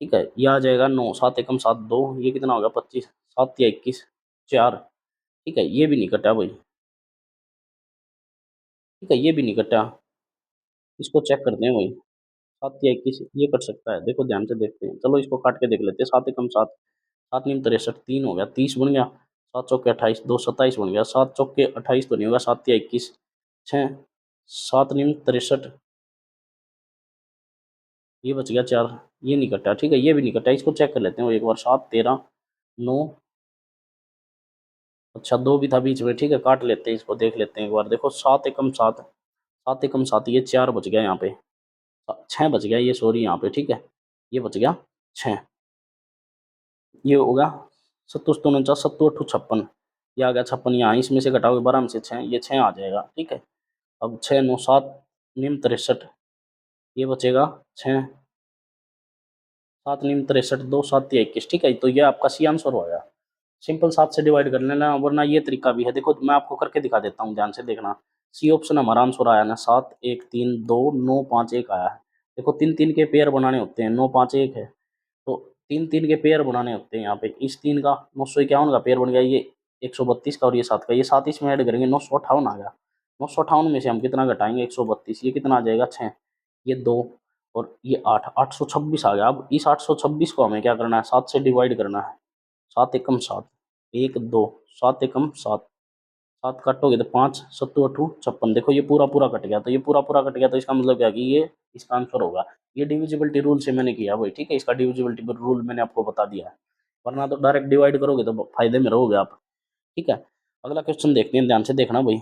ठीक है, ये आ जाएगा 9, 7 एकम 7 2, ये कितना होगा 25, 7 या 21 4। ठीक है, ये भी नहीं कटा भाई। ठीक है, ये भी नहीं कटा। इसको चेक करते हैं भाई, 7 या 21 ये कट सकता है। देखो ध्यान से देखते हैं, चलो इसको काट के देख लेते हैं। 7 एकम 7, 7 नीम 63, 3 हो गया 30 बन गया, 7 चौके 28, 2 27 बन गया, 7 चौके 28 तो नहीं होगा, 7 या 21 6, 7 नीम 63, ये बच गया 4, ये नहीं कटा। ठीक है, ये भी नहीं कटा। इसको चेक कर लेते हैं एक बार, 7 13 9, अच्छा 2 भी था बीच में। ठीक है, काट लेते हैं, इसको देख लेते हैं एक बार। देखो 7 एकम 7, 7 एकम 7, ये 4 बच गया यहाँ पे, 6 बच गया ये, सॉरी यहाँ पे। ठीक है, ये बच गया 6, ये होगा 7 49, 7 8 56, ये आ गया 56। यहाँ इसमें से घटाओगे 12 में से 6, ये 6 आ जाएगा। ठीक है, अब 6 9 7 निम 63, ये बचेगा 6, 7 निम 63 2 7 या 21। ठीक है, तो ये आपका सी आंसर हो गया। सिंपल 7 से डिवाइड कर लेना, वरना ये तरीका भी है। देखो मैं आपको करके दिखा देता हूँ, ध्यान से देखना। सी ऑप्शन हमारा आंसर आया ना, 7 1 3 2 9 5 1 आया है। देखो 3 3 के पेयर बनाने होते हैं, 9 5 1 है, तो 3 3 के पेयर बनाने होते हैं। यहाँ पे इस 3 का 951 का पेयर बन गया, ये 132 का और ये 7 का, ये 7 इसमें ऐड करेंगे 958 आ गया। 958 में से हम कितना घटाएंगे, 132, ये कितना आ जाएगा 6, ये 2 और ये 8, 826 आ गया। अब इस 826 को हमें क्या करना है, 7 से डिवाइड करना है। 7 एकम 7, 1 2, 7 एकम 7, 7 काटोगे तो 5 सत्तू अठू 56। देखो ये पूरा पूरा कट गया, तो ये पूरा पूरा कट गया, तो इसका मतलब क्या कि ये इसका आंसर होगा। ये डिविजिबिलिटी रूल से मैंने किया भाई। ठीक है, इसका डिविजिबिलिटी रूल मैंने आपको बता दिया है, वरना तो डायरेक्ट डिवाइड करोगे तो फायदे में रहोगे आप। ठीक है, अगला क्वेश्चन देखते हैं, ध्यान से देखना भाई।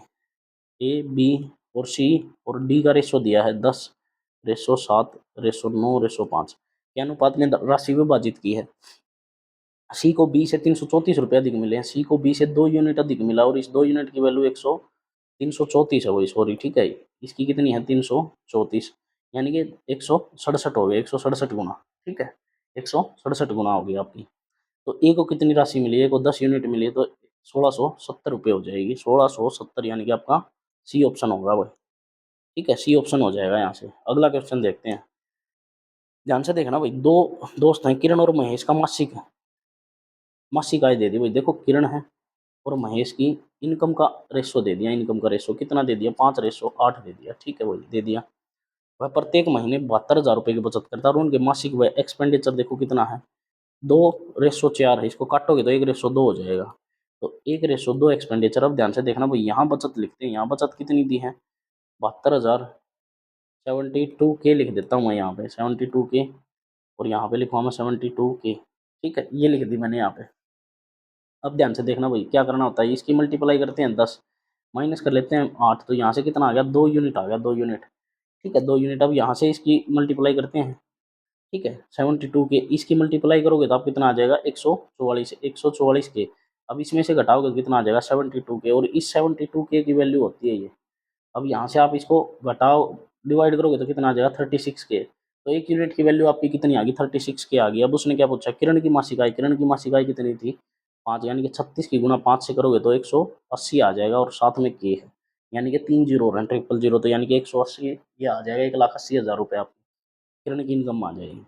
ए बी और सी और डी का रेशो दिया है 10 रेशो 7 रेशो 9 रेशो 5 के अनुपात में राशि विभाजित की है। सी को बी से 334 रुपये अधिक मिले हैं, सी को बी से 2 यूनिट अधिक मिला और इस 2 यूनिट की वैल्यू 334 है वही, सॉरी। ठीक है, इसकी कितनी है 334, यानी कि 167 हो गया, 167 गुना। ठीक है, 167 गुना हो गई आपकी। तो ए को कितनी राशि मिली है, ए को 10 यूनिट मिली है, तो 1670 रुपये हो जाएगी, 1670, यानी कि आपका सी ऑप्शन होगा भाई। ठीक है, सी ऑप्शन हो जाएगा यहाँ से। अगला क्वेश्चन देखते हैं, ध्यान से देखना भाई। दो दोस्त हैं, किरण और महेश का मासिक आय दे दी भाई। देखो किरण है और महेश की इनकम का रेशो दे दिया। इनकम का रेशो कितना दे दिया, 5:8 दे दिया। ठीक है भाई, दे दिया। वह प्रत्येक महीने 72,000 रुपये की बचत करता है और उनके मासिक वह एक्सपेंडिचर देखो कितना है, 2:4 है। इसको काटोगे तो 1:2 हो जाएगा, तो 1:2 एक्सपेंडिचर। अब ध्यान से देखना भाई, यहाँ बचत लिखते हैं, यहाँ बचत कितनी दी है, 72,000 72K लिख देता हूँ मैं यहाँ पे 72K, और यहाँ पे लिखूँ मैं 72K। ठीक है, ये लिख दी मैंने यहाँ पे। अब ध्यान से देखना भाई क्या करना होता है, इसकी मल्टीप्लाई करते हैं 10, माइनस कर लेते हैं 8, तो यहाँ से कितना आ गया 2 यूनिट आ गया, 2 यूनिट। ठीक है, 2 यूनिट। अब यहाँ से इसकी मल्टीप्लाई करते हैं। ठीक है, 72K इसकी मल्टीप्लाई करोगे तो आप कितना आ जाएगा 144, 144K। अब इसमें से घटाओगे तो कितना आ जाएगा 72K, और इस 72K की वैल्यू होती है ये। अब यहाँ से आप इसको घटाओ, डिवाइड करोगे तो कितना आ जाएगा 36K। तो एक यूनिट की वैल्यू आपकी कितनी आ गई 36K आ गई। अब उसने क्या पूछा, किरण की मासिक आय, किरण की मासिक आय कितनी थी 5, यानी कि 36 की गुणा 5 से करोगे तो 180 आ जाएगा, और साथ में K है, यानी कि 3 जीरो और 000, तो यानी कि 180 ये आ जाएगा 1,80,000 रुपये आपकी किरण की इनकम आ जाएगी।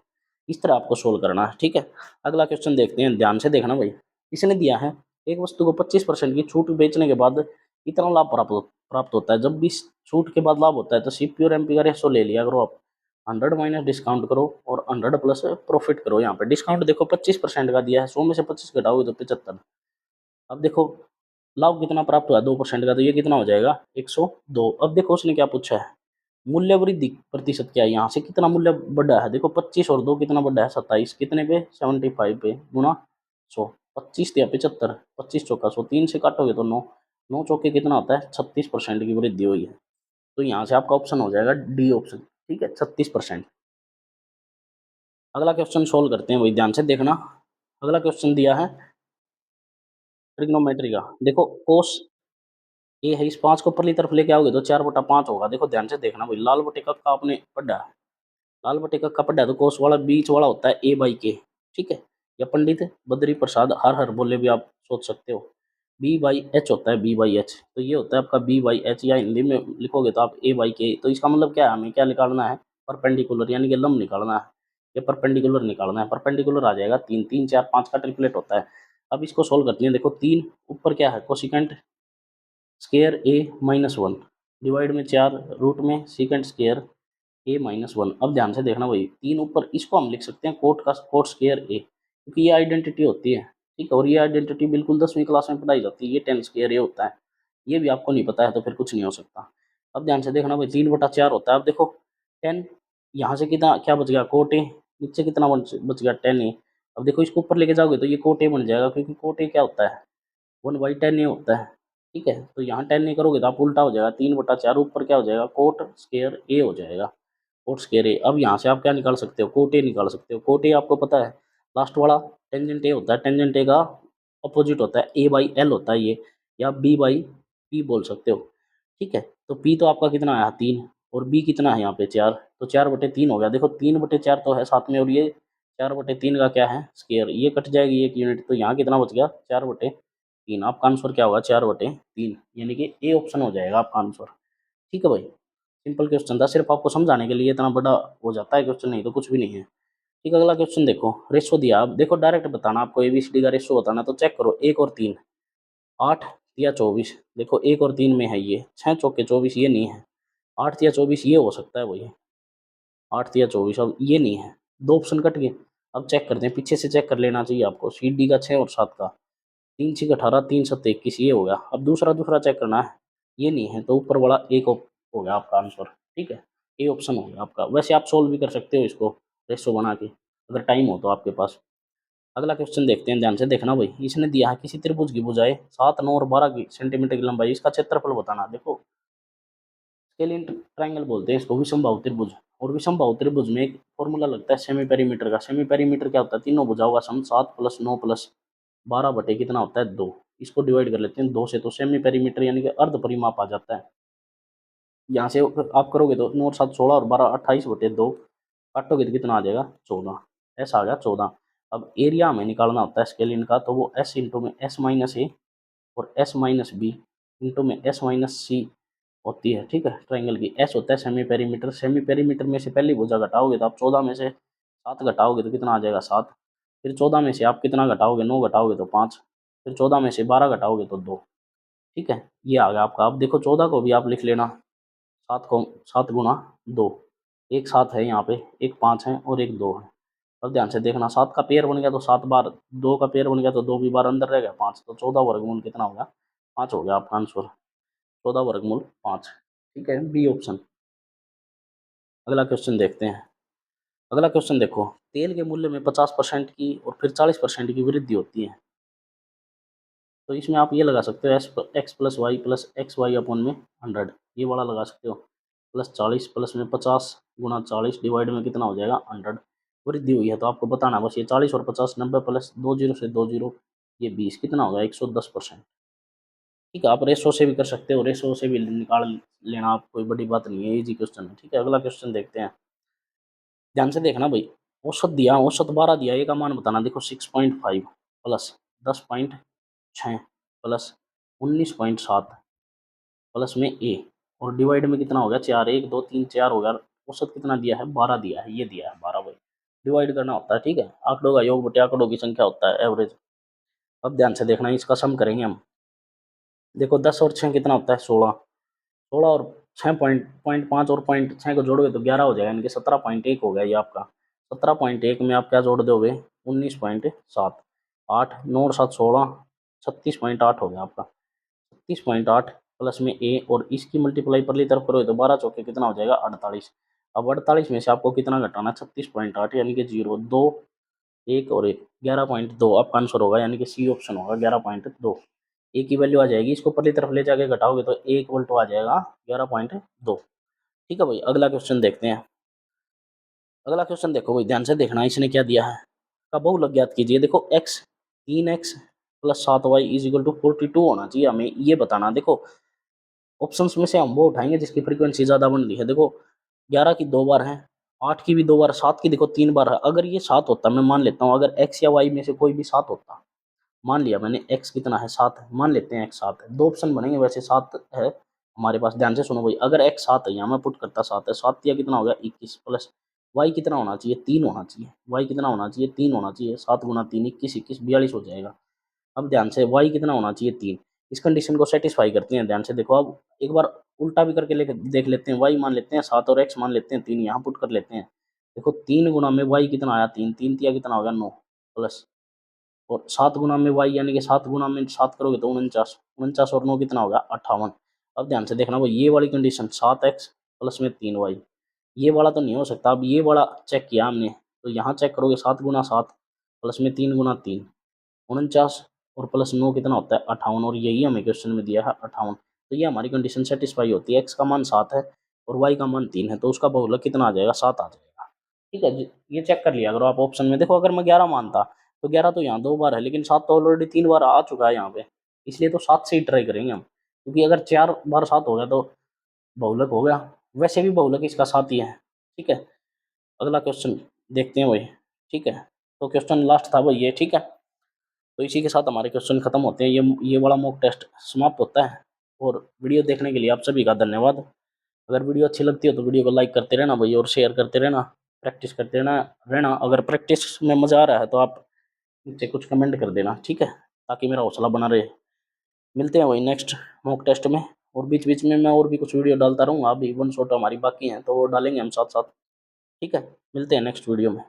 इस तरह आपको सोल्व करना है। ठीक है, अगला क्वेश्चन देखते हैं, ध्यान से देखना भाई। इसने दिया है एक वस्तु को 25% की छूट बेचने के बाद कितना लाभ प्राप्त होता है। जब भी छूट के बाद लाभ होता है तो सीपी और एमपी का रेशो ले लिया करो आप, 100 माइनस डिस्काउंट करो और 100 प्लस प्रॉफिट करो। यहाँ पे डिस्काउंट देखो 25% का दिया है, 100 में से 25 घटाओगे तो 75। अब देखो लाभ कितना प्राप्त हुआ 2% का, तो ये कितना हो जाएगा 102। अब देखो उसने क्या पूछा है, मूल्य वृद्धि प्रतिशत क्या है, यहाँ से कितना मूल्य बढ़ा है। देखो 25 और 2 कितना बढ़ा है 27, कितने पे 75 पे गुना 100, 25 या 75, 25 चौका 100, 3 से काटोगे तो 9, 9 चौके कितना होता है 36% की वृद्धि हुई है। तो यहाँ से आपका ऑप्शन हो जाएगा डी ऑप्शन। ठीक है, 36%। अगला क्वेश्चन सोल्व करते हैं, वही ध्यान से देखना। अगला क्वेश्चन दिया है ट्रिग्नोमेट्री का। देखो कोस ए है, इस 5 को ऊपरली तरफ लेके आओगे तो 4/5 होगा। देखो ध्यान से देखना भाई, लाल बटे का आपने पढ़ा है, लाल बटे का पढ़ा है, तो कोस वाला बीच वाला होता है A/K। ठीक है, या पंडित बद्री प्रसाद हर हर बोले भी आप सोच सकते हो। B/H होता है, B/H, तो ये होता है आपका B/H, या हिंदी में लिखोगे तो आप A/K। तो इसका मतलब क्या है, हमें क्या निकालना है परपेंडिकुलर, यानी कि लंब निकालना है, या परपेंडिकुलर निकालना है। परपेंडिकुलर आ जाएगा 3, 3 4 5 का ट्रिपलेट होता है। अब इसको सोल्व करते हैं। देखो 3 ऊपर क्या है कोसिकेंट स्केयर A-1, डिवाइड में 4 रूट में सीकेंट स्केयर A-1। अब ध्यान से देखना भाई, 3 ऊपर इसको हम लिख सकते हैं कोट स्केयर A, क्योंकि ये आइडेंटिटी होती है। ठीक है, और ये आइडेंटिटी बिल्कुल 10वीं क्लास में पढ़ाई जाती है। ये 10 स्केयर A होता है, ये भी आपको नहीं पता है तो फिर कुछ नहीं हो सकता। अब ध्यान से देखना भाई, 3/4 होता है। अब देखो 10, यहाँ से कितना क्या बच गया कोट A, नीचे कितना बच गया 10A। अब देखो इसको ऊपर लेके जाओगे तो ये कोट A बन जाएगा, क्योंकि कोट A क्या होता है 1/10A होता है। ठीक है, तो यहाँ 10 नहीं करोगे तो आप उल्टा हो जाएगा, 3/4 ऊपर क्या हो जाएगा कोट स्केयर A हो जाएगा, कोट स्केयर ए। अब यहाँ से आप क्या निकाल सकते हो, कोट ए निकाल सकते हो। कोट ए आपको पता है लास्ट वाला टेंजेंट ए होता है, टेंजेंट ए का अपोजिट होता है A/L होता है ये, या B/P बोल सकते हो। ठीक है, तो P तो आपका कितना आया 3, और B कितना है यहाँ पे 4, तो 4/3 हो गया। देखो 3/4 तो है साथ में, और ये 4/3 का क्या है स्केयर, ये कट जाएगी एक यूनिट, तो यहाँ कितना बच गया 4/3। आपका आंसर क्या होगा 4/3, यानी कि ए ऑप्शन हो जाएगा आपका आंसर। ठीक है भाई, सिंपल क्वेश्चन था, सिर्फ आपको समझाने के लिए, इतना बड़ा हो जाता है क्वेश्चन, नहीं तो कुछ भी नहीं है। ठीक है, अगला क्वेश्चन देखो, रेशो दिया। अब देखो डायरेक्ट बताना, आपको ABCD का रेशो बताना, तो चेक करो 1 और 3, 8 या 24। देखो 1 और 3 में है ये 6 चौके 24, ये नहीं है। 8 या 24 ये हो सकता है भाई, 8 या 24, अब ये नहीं है, 2 ऑप्शन कट गए। अब चेक करते हैं, पीछे से चेक कर लेना चाहिए आपको, CD का 6 और 7 का, 3 6 18, 3 7 21, ये हो गया। अब दूसरा दूसरा चेक करना है, ये नहीं है, तो ऊपर वाला एक हो गया आपका आंसर। ठीक है, ए ऑप्शन हो गया आपका। वैसे आप सोल्व भी कर सकते हो इसको रेशो बना के, अगर टाइम हो तो आपके पास। अगला क्वेश्चन देखते हैं, ध्यान से देखना भाई। इसने दिया है किसी त्रिभुज की भुजाएं 7 9 और 12 सेंटीमीटर की लंबाई, इसका क्षेत्रफल बताना। देखो स्केलिन ट्रायंगल बोलते हैं इसको, विषमबाहु त्रिभुज। और विषमबाहु त्रिभुज में एक फॉर्मूला लगता है सेमी पेरीमीटर का। सेमी पेरीमीटर क्या होता है, तीनों भुजाओं का सम 7 + 9 + 12 बटे कितना होता है 2। इसको डिवाइड कर लेते हैं 2 से, तो सेमी पेरीमीटर यानी कि अर्ध परिमाप आ जाता है। यहाँ से आप करोगे तो 9 और 7 16 और 12 28/2, काटोगे तो कितना आ जाएगा 14, ऐसा आ गया 14। अब एरिया हमें निकालना होता है स्केलिन का, तो वो S इंटू में S-A और S-B इंटू में S-C होती है। ठीक है, ट्राइंगल की S होता है सेमी पेरीमीटर। सेमी पेरीमीटर में से पहली भुजा घटाओगे तो आप 14 में से 7 घटाओगे तो कितना आ जाएगा 7, फिर 14 में से आप कितना घटाओगे 9 घटाओगे तो 5, फिर 14 में से 12 घटाओगे तो 2। ठीक है, ये आ गया आपका। अब देखो 14 को भी आप लिख लेना, 7 गुणा 2, एक 7 है यहाँ पे, एक 5 है और एक 2 है। अब ध्यान से देखना, 7 का पेयर बन गया तो 7 बार, 2 का पेयर बन गया तो 2 भी बार अंदर रह गया 5, तो 14 वर्गमूल कितना हो गया 5 हो गया आपका आंसर, 14 वर्गमूल 5। ठीक है, बी ऑप्शन। अगला क्वेश्चन देखते हैं। अगला क्वेश्चन देखो, तेल के मूल्य में 50% की और फिर 40% की वृद्धि होती है। तो इसमें आप ये लगा सकते हो एक्स प्लस वाई अपॉन में 100, ये वाला लगा सकते हो। प्लस 40 प्लस में 50 गुणा 40 डिवाइड में कितना हो जाएगा 100। वृद्धि हुई है तो आपको बताना बस, ये 40 और 50 90 प्लस 2 जीरो से 2 जीरो, ये 20 कितना होगा 110%। ठीक है, आप रेशो से भी कर सकते हो, रेशो से भी निकाल लेना, आप कोई बड़ी बात नहीं है, इजी क्वेश्चन है। ठीक है, अगला क्वेश्चन देखते हैं, ध्यान से देखना भाई। औसत दिया, औसत 12 दिया, ए का मान बताना। देखो 6.5 प्लस 10.6 प्लस 19.7 प्लस में ए, और डिवाइड में कितना हो गया 4, 1 2 3 4 हो गया। औसत कितना दिया है 12 दिया है, ये दिया है 12 भाई। डिवाइड करना होता है, ठीक है, आंकड़ों का योग बटे आंकड़ों की संख्या होता है एवरेज। अब ध्यान से देखना, इसका सम करेंगे हम। देखो 10 और 6 कितना होता है 16, 16 और 6 पॉइंट 5 और पॉइंट 6 को जोड़ोगे तो 11 हो जाएगा, यानी कि 17.1 हो गया ये आपका। 17.1 में आप क्या जोड़ दोगे 19.7, 8 9 और 7 16, 36.8 हो गया आपका। 36.8 प्लस में ए, और इसकी मल्टीप्लाई परली तरफ करोगे तो 12 चौके कितना हो जाएगा 48। अब 48 में से आपको कितना घटाना 36.8, यानी कि 0 2 1 और 1, 11.2 आपका आंसर होगा, यानी कि सी ऑप्शन होगा 11.2। ए की वैल्यू आ जाएगी, इसको परली तरफ ले जाके घटाओगे तो ए इक्वल टू आ जाएगा 11.2। ठीक है भाई, अगला क्वेश्चन देखते हैं। अगला क्वेश्चन देखो भाई, ध्यान से देखना, इसने क्या दिया है, का बहुलक ज्ञात कीजिए। देखो x 3x plus 7y is equal to 42 होना चाहिए, हमें ये बताना। देखो ऑप्शंस में से हम वो उठाएंगे जिसकी फ्रीक्वेंसी ज़्यादा बन रही है। देखो 11 की 2 बार है, 8 की भी 2 बार, 7 की देखो 3 बार है। अगर ये 7 होता, मैं मान लेता हूँ, अगर x या y में से कोई भी 7 होता, मान लिया मैंने x कितना है 7 है, मान लेते हैं x 7 है, दो ऑप्शन बनेंगे वैसे 7 है हमारे पास। ध्यान से सुनो भाई, अगर x 7 है, यहाँ मैं पुट करता 7 है, 7 या कितना हो गया 21 प्लस y कितना होना चाहिए 3 होना चाहिए, y कितना होना चाहिए 3 होना चाहिए, 7 गुना 3 21 21 42 हो जाएगा। अब ध्यान से y कितना होना चाहिए 3, इस कंडीशन को सेटिस्फाई करते हैं। ध्यान से देखो, अब एक बार उल्टा भी करके लेके देख लेते हैं। y मान लेते हैं 7 और x मान लेते हैं 3, यहाँ पुट कर लेते हैं। देखो 3 गुना में y कितना आया 3, 3 तिया कितना हो गया 9 प्लस, और 7 गुना में y यानी कि 7 गुना में 7 करोगे तो 49, 49 और 9 कितना होगा 58। अब ध्यान से देखना भाई, ये वाली कंडीशन 7x प्लस में 3y, ये वाला तो नहीं हो सकता। अब ये वाला चेक किया हमने, तो यहाँ चेक करोगे 7 गुना 7 प्लस में 3 गुना 3 49, और प्लस 9 कितना होता है 58, और यही हमें क्वेश्चन में दिया है 58। तो ये हमारी कंडीशन सेटिस्फाई होती है, एक्स का मान 7 है और वाई का मान 3 है, तो उसका बहुलक कितना आ जाएगा 7 आ जाएगा। ठीक है जी, ये चेक कर लिया अगर आप ऑप्शन में। देखो अगर मैं 11 मानता तो 11 तो यहाँ 2 बार है, लेकिन 7 तो ऑलरेडी 3 बार आ चुका है यहाँ पे, इसलिए तो 7 से ही ट्राई करेंगे हम, क्योंकि अगर 4 बार 7 हो गया तो बहुलक हो गया। वैसे भी बहुलक इसका 7 ही है। ठीक है, अगला क्वेश्चन देखते हैं भाई। ठीक है, तो क्वेश्चन लास्ट था भाई ये। ठीक है, तो इसी के साथ हमारे क्वेश्चन खत्म होते हैं, ये वाला मॉक टेस्ट समाप्त होता है। और वीडियो देखने के लिए आप सभी का धन्यवाद। अगर वीडियो अच्छी लगती है तो वीडियो को लाइक करते रहना भाई, और शेयर करते रहना, प्रैक्टिस करते रहना। अगर प्रैक्टिस में मज़ा आ रहा है तो आप नीचे कुछ कमेंट कर देना, ठीक है, ताकि मेरा हौसला बना रहे। मिलते हैं वही नेक्स्ट मॉक टेस्ट में, और बीच बीच में मैं और भी कुछ वीडियो डालता रहूँगा। अभी वन शॉट हमारी बाकी हैं तो वो डालेंगे हम साथ साथ। ठीक है, मिलते हैं नेक्स्ट वीडियो में।